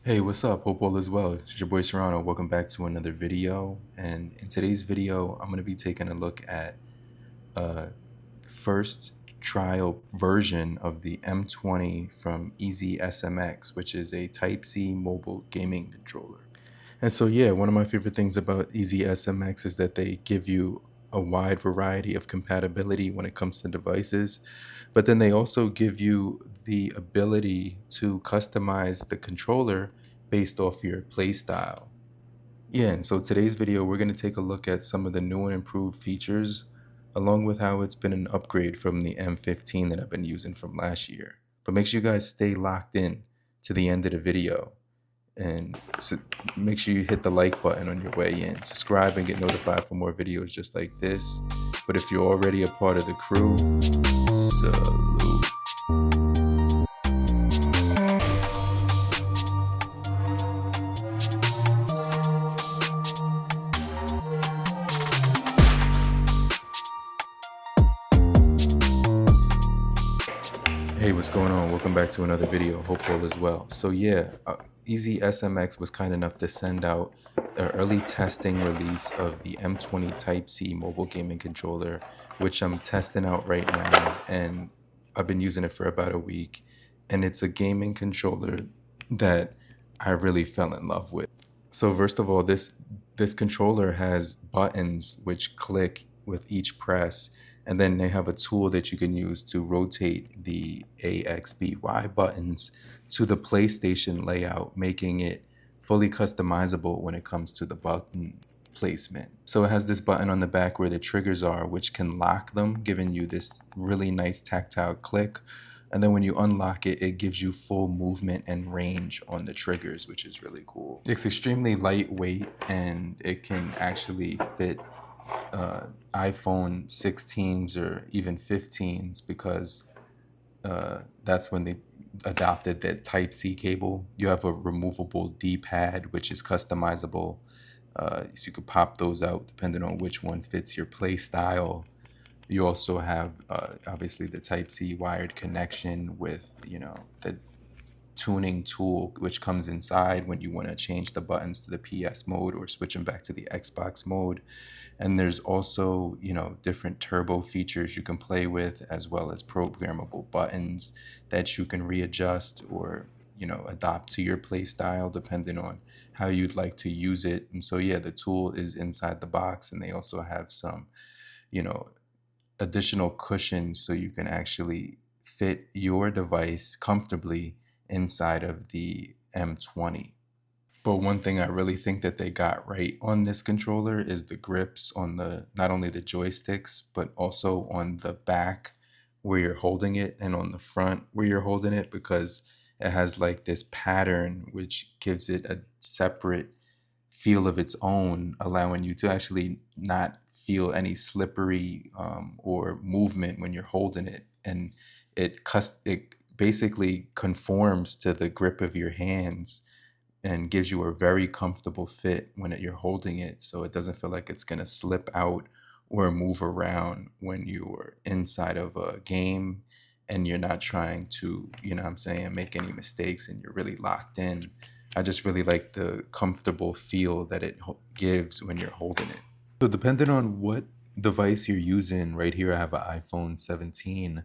Hey, what's up? Hope all is well. It's your boy Serrano. Welcome back to another video. And in today's video, I'm going to be taking a look at a first trial version of the M20 from EasySMX, which is a Type-C mobile gaming controller. And so, yeah, one of my favorite things about EasySMX is that they give you a wide variety of compatibility when it comes to devices, but then they also give you the ability to customize the controller based off your play style. Yeah, and so today's video, we're going to take a look at some of the new and improved features, along with how it's been an upgrade from the M15 that I've been using from last year. But make sure you guys stay locked in to the end of the video. And make sure you hit the like button on your way in. Subscribe and get notified for more videos just like this. But if you're already a part of the crew, salute. Hey, what's going on? Welcome back to another video. Hope all is well. So yeah, EasySMX was kind enough to send out an early testing release of the M20 Type-C mobile gaming controller, which I'm testing out right now, and I've been using it for about a week. And it's a gaming controller that I really fell in love with. So first of all, this controller has buttons which click with each press, and then they have a tool that you can use to rotate the ABXY buttons to the PlayStation layout, making it fully customizable when it comes to the button placement. So it has this button on the back where the triggers are, which can lock them, giving you this really nice tactile click. And then when you unlock it, it gives you full movement and range on the triggers, which is really cool. It's extremely lightweight, and it can actually fit iPhone 16s or even 15s, because that's when they adopted that Type-C cable. You have a removable D-pad, which is customizable. So you could pop those out depending on which one fits your play style. You also have obviously the Type-C wired connection with, the tuning tool, which comes inside when you want to change the buttons to the PS mode or switch them back to the Xbox mode. And there's also, different turbo features you can play with, as well as programmable buttons that you can readjust or, adopt to your play style depending on how you'd like to use it. And so, yeah, the tool is inside the box, and they also have some, you know, additional cushions so you can actually fit your device comfortably inside of the M20. But one thing I really think that they got right on this controller is the grips on not only the joysticks, but also on the back where you're holding it and on the front where you're holding it, because it has like this pattern which gives it a separate feel of its own, allowing you to actually not feel any slippery or movement when you're holding it. And it basically conforms to the grip of your hands and gives you a very comfortable fit when you're holding it, so it doesn't feel like it's going to slip out or move around when you're inside of a game and you're not trying to, make any mistakes, and you're really locked in. I just really like the comfortable feel that it gives when you're holding it. So depending on what device you're using, right here I have an iPhone 17,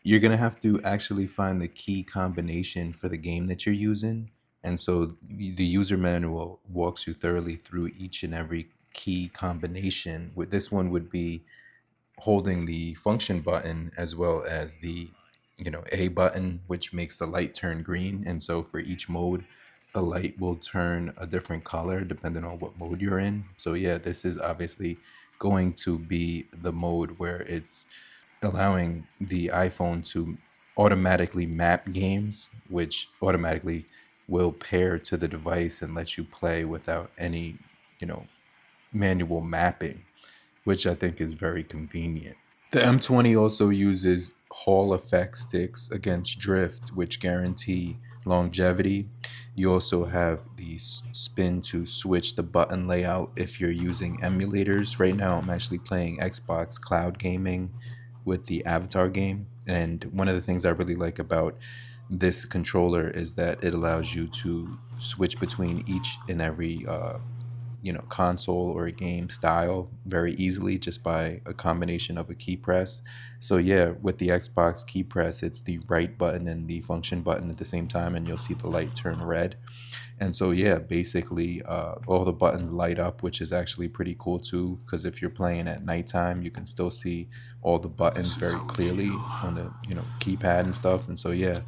you're going to have to actually find the key combination for the game that you're using. And so the user manual walks you thoroughly through each and every key combination. With this one would be holding the function button as well as the, A button, which makes the light turn green. And so for each mode, the light will turn a different color depending on what mode you're in. So yeah, this is obviously going to be the mode where it's allowing the iPhone to automatically map games, which automatically will pair to the device and let you play without any, manual mapping, which I think is very convenient. The M20 also uses Hall effect sticks against drift, which guarantee longevity. You also have the spin to switch the button layout if you're using emulators. Right now, I'm actually playing Xbox Cloud Gaming with the Avatar game. And one of the things I really like about this controller is that it allows you to switch between each and every console or game style very easily just by a combination of a key press. So yeah, with the Xbox key press, it's the right button and the function button at the same time, and you'll see the light turn red. And so yeah, basically all the buttons light up, which is actually pretty cool too, because if you're playing at nighttime, you can still see all the buttons very clearly on the keypad and stuff. And so yeah,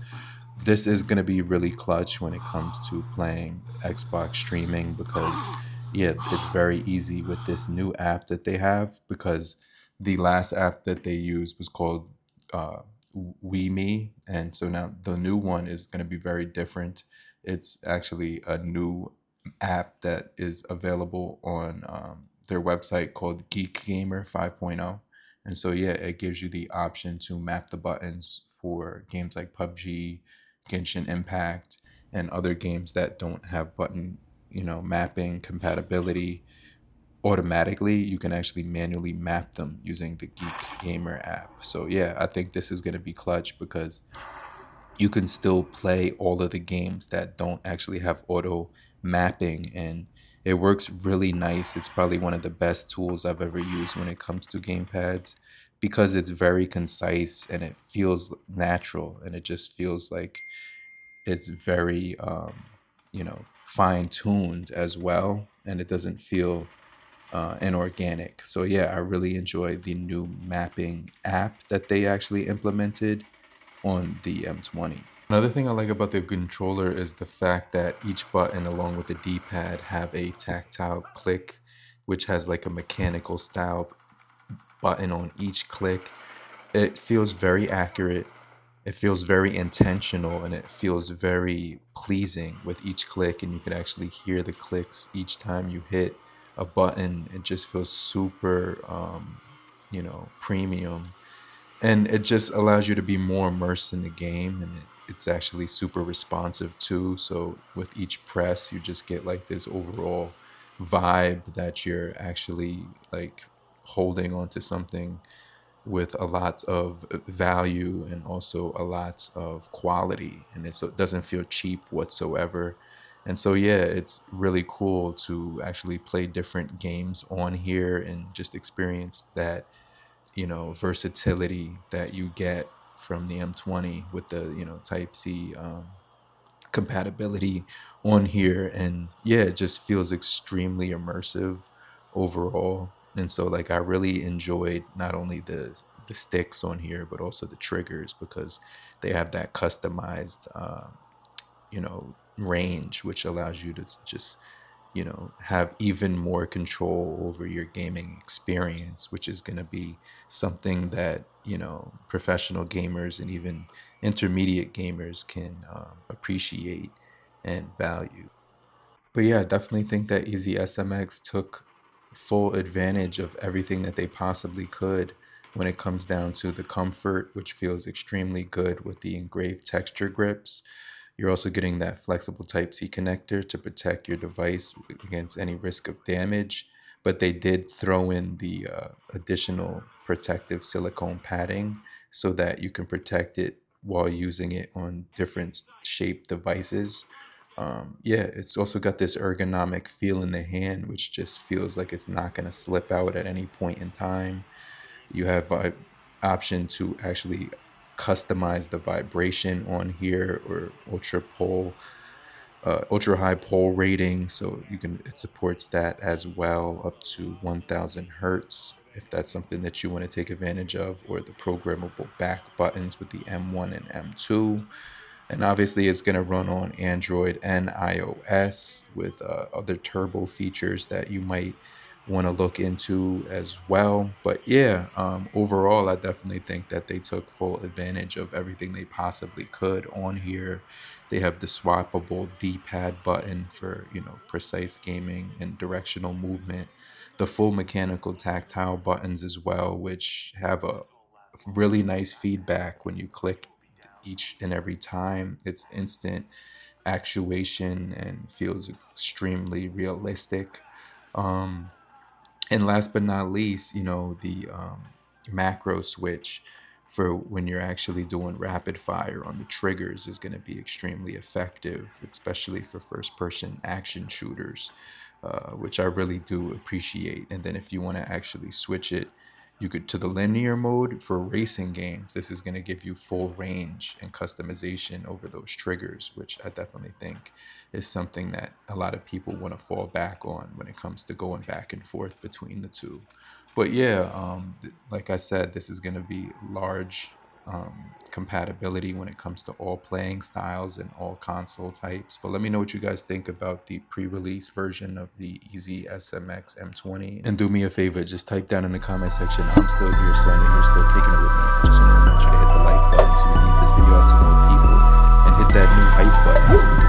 this is going to be really clutch when it comes to playing Xbox streaming, because yeah, it's very easy with this new app that they have, because the last app that they used was called uh, Me, and so now the new one is going to be very different. It's actually a new app that is available on their website called Geek Gamer 5.0. And so yeah, it gives you the option to map the buttons for games like PUBG, Genshin Impact, and other games that don't have button, mapping compatibility automatically. You can actually manually map them using the Geek Gamer app. So yeah, I think this is going to be clutch, because you can still play all of the games that don't actually have auto mapping, and it works really nice. It's probably one of the best tools I've ever used when it comes to gamepads, because it's very concise and it feels natural, and it just feels like it's very fine tuned as well, and it doesn't feel inorganic. So yeah, I really enjoy the new mapping app that they actually implemented on the M20. Another thing I like about the controller is the fact that each button along with the D-pad have a tactile click, which has like a mechanical style button on each click. It feels very accurate, it feels very intentional, and it feels very pleasing with each click, and you can actually hear the clicks each time you hit a button. It just feels super premium, and it just allows you to be more immersed in the game, and it's actually super responsive too. So with each press, you just get like this overall vibe that you're actually like holding onto something with a lot of value and also a lot of quality, and so it doesn't feel cheap whatsoever. And so yeah, it's really cool to actually play different games on here and just experience that versatility that you get from the M20 with the Type C compatibility on here. And yeah, it just feels extremely immersive overall. And so like I really enjoyed not only the sticks on here, but also the triggers, because they have that customized range, which allows you to just have even more control over your gaming experience, which is going to be something that, professional gamers and even intermediate gamers can appreciate and value. But yeah, I definitely think that EasySMX took full advantage of everything that they possibly could when it comes down to the comfort, which feels extremely good with the engraved texture grips. You're also getting that flexible Type-C connector to protect your device against any risk of damage, but they did throw in the additional protective silicone padding so that you can protect it while using it on different shaped devices. Yeah, it's also got this ergonomic feel in the hand, which just feels like it's not going to slip out at any point in time. You have an option to actually customize the vibration on here, or ultra high pole rating. So it supports that as well, up to 1000 hertz, if that's something that you want to take advantage of, or the programmable back buttons with the M1 and M2. And obviously it's going to run on Android and iOS with other turbo features that you might want to look into as well. But yeah, overall, I definitely think that they took full advantage of everything they possibly could on here. They have the swappable D-pad button for, precise gaming and directional movement. The full mechanical tactile buttons as well, which have a really nice feedback when you click each and every time. It's instant actuation and feels extremely realistic. And last but not least, the macro switch, for when you're actually doing rapid fire on the triggers is going to be extremely effective, especially for first person action shooters, which I really do appreciate. And then if you want to actually switch it, you could to the linear mode for racing games. This is going to give you full range and customization over those triggers, which I definitely think is something that a lot of people want to fall back on when it comes to going back and forth between the two. But yeah, like I said, this is going to be large compatibility when it comes to all playing styles and all console types. But let me know what you guys think about the pre-release version of the EasySMX M20. And do me a favor, just type down in the comment section, I'm still here, so I know you're still kicking it with me. I just want to remind you to hit the like button so we can get this video out to more people, and hit that new hype button so we can